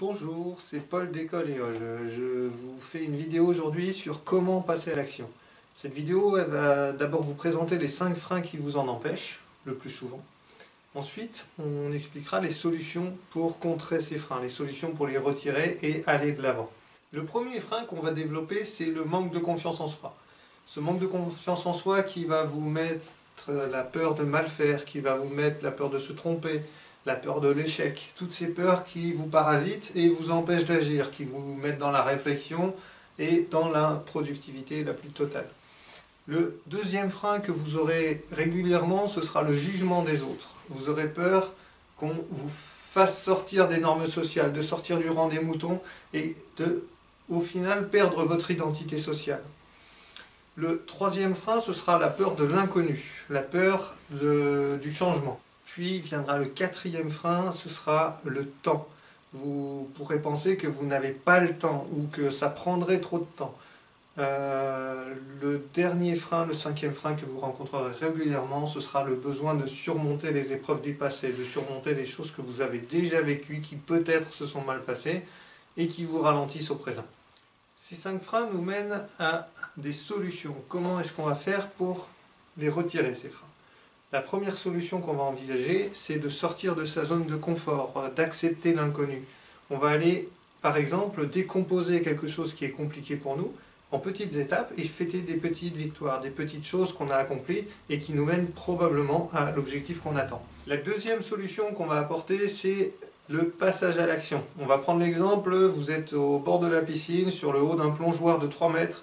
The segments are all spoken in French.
Bonjour, c'est Paul d'École Éole. Je vous fais une vidéo aujourd'hui sur comment passer à l'action. Cette vidéo elle va d'abord vous présenter les 5 freins qui vous en empêchent, le plus souvent. Ensuite, on expliquera les solutions pour contrer ces freins, les solutions pour les retirer et aller de l'avant. Le premier frein qu'on va développer, c'est le manque de confiance en soi. Ce manque de confiance en soi qui va vous mettre la peur de mal faire, qui va vous mettre la peur de se tromper, la peur de l'échec, toutes ces peurs qui vous parasitent et vous empêchent d'agir, qui vous mettent dans la réflexion et dans la productivité la plus totale. Le deuxième frein que vous aurez régulièrement, ce sera le jugement des autres. Vous aurez peur qu'on vous fasse sortir des normes sociales, de sortir du rang des moutons et de, au final, perdre votre identité sociale. Le troisième frein, ce sera la peur de l'inconnu, la peur du changement. Puis viendra le quatrième frein, ce sera le temps. Vous pourrez penser que vous n'avez pas le temps ou que ça prendrait trop de temps. Le dernier frein, le cinquième frein que vous rencontrerez régulièrement, ce sera le besoin de surmonter les épreuves du passé, de surmonter les choses que vous avez déjà vécues, qui peut-être se sont mal passées et qui vous ralentissent au présent. Ces 5 freins nous mènent à des solutions. Comment est-ce qu'on va faire pour les retirer, ces freins ? La première solution qu'on va envisager, c'est de sortir de sa zone de confort, d'accepter l'inconnu. On va aller, par exemple, décomposer quelque chose qui est compliqué pour nous en petites étapes et fêter des petites victoires, des petites choses qu'on a accomplies et qui nous mènent probablement à l'objectif qu'on attend. La deuxième solution qu'on va apporter, c'est le passage à l'action. On va prendre l'exemple, vous êtes au bord de la piscine, sur le haut d'un plongeoir de 3 mètres,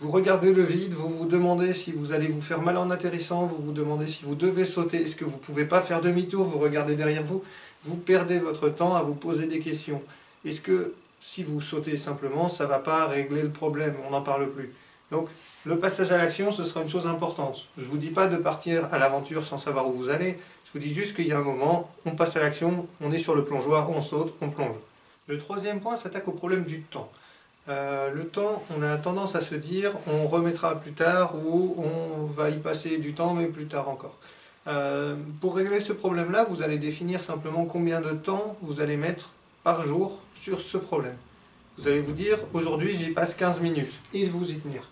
vous regardez le vide, vous vous demandez si vous allez vous faire mal en atterrissant, vous vous demandez si vous devez sauter, est-ce que vous ne pouvez pas faire demi-tour, vous regardez derrière vous, vous perdez votre temps à vous poser des questions. Est-ce que si vous sautez simplement, ça ne va pas régler le problème, on n'en parle plus. Donc le passage à l'action, ce sera une chose importante. Je ne vous dis pas de partir à l'aventure sans savoir où vous allez, je vous dis juste qu'il y a un moment, on passe à l'action, on est sur le plongeoir, on saute, on plonge. Le troisième point s'attaque au problème du temps. Le temps, on a tendance à se dire on remettra plus tard ou on va y passer du temps mais plus tard encore. Pour régler ce problème-là, vous allez définir simplement combien de temps vous allez mettre par jour sur ce problème. Vous allez vous dire aujourd'hui j'y passe 15 minutes et vous y tenir.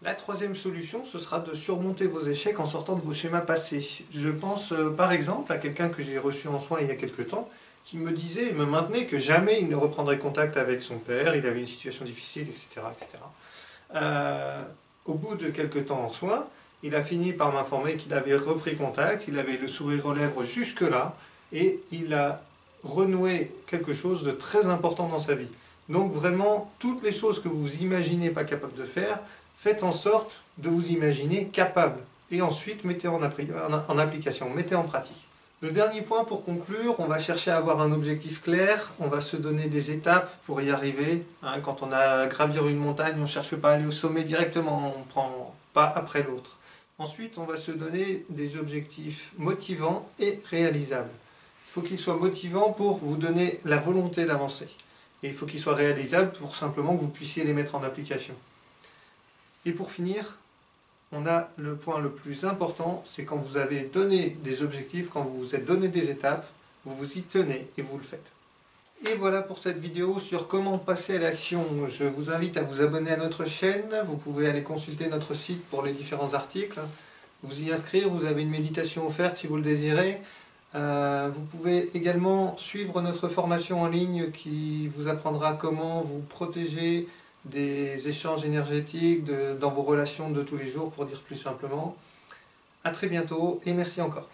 La troisième solution, ce sera de surmonter vos échecs en sortant de vos schémas passés. Je pense par exemple à quelqu'un que j'ai reçu en soins il y a quelques temps, qui me disait et me maintenait que jamais il ne reprendrait contact avec son père, il avait une situation difficile, etc. Au bout de quelques temps en soins, il a fini par m'informer qu'il avait repris contact, il avait le sourire aux lèvres jusque-là, et il a renoué quelque chose de très important dans sa vie. Donc vraiment, toutes les choses que vous imaginez pas capable de faire, faites en sorte de vous imaginer capable, et ensuite mettez en application, mettez en pratique. Le dernier point pour conclure, on va chercher à avoir un objectif clair, on va se donner des étapes pour y arriver. Quand on a à gravir une montagne, on ne cherche pas à aller au sommet directement, on ne prend pas après l'autre. Ensuite, on va se donner des objectifs motivants et réalisables. Il faut qu'ils soient motivants pour vous donner la volonté d'avancer. Et il faut qu'ils soient réalisables pour simplement que vous puissiez les mettre en application. Et pour finir, on a le point le plus important, c'est quand vous avez donné des objectifs, quand vous vous êtes donné des étapes, vous vous y tenez et vous le faites. Et voilà pour cette vidéo sur comment passer à l'action. Je vous invite à vous abonner à notre chaîne, vous pouvez aller consulter notre site pour les différents articles, vous y inscrire, vous avez une méditation offerte si vous le désirez. Vous pouvez également suivre notre formation en ligne qui vous apprendra comment vous protéger des échanges énergétiques dans vos relations de tous les jours, pour dire plus simplement. À très bientôt et merci encore.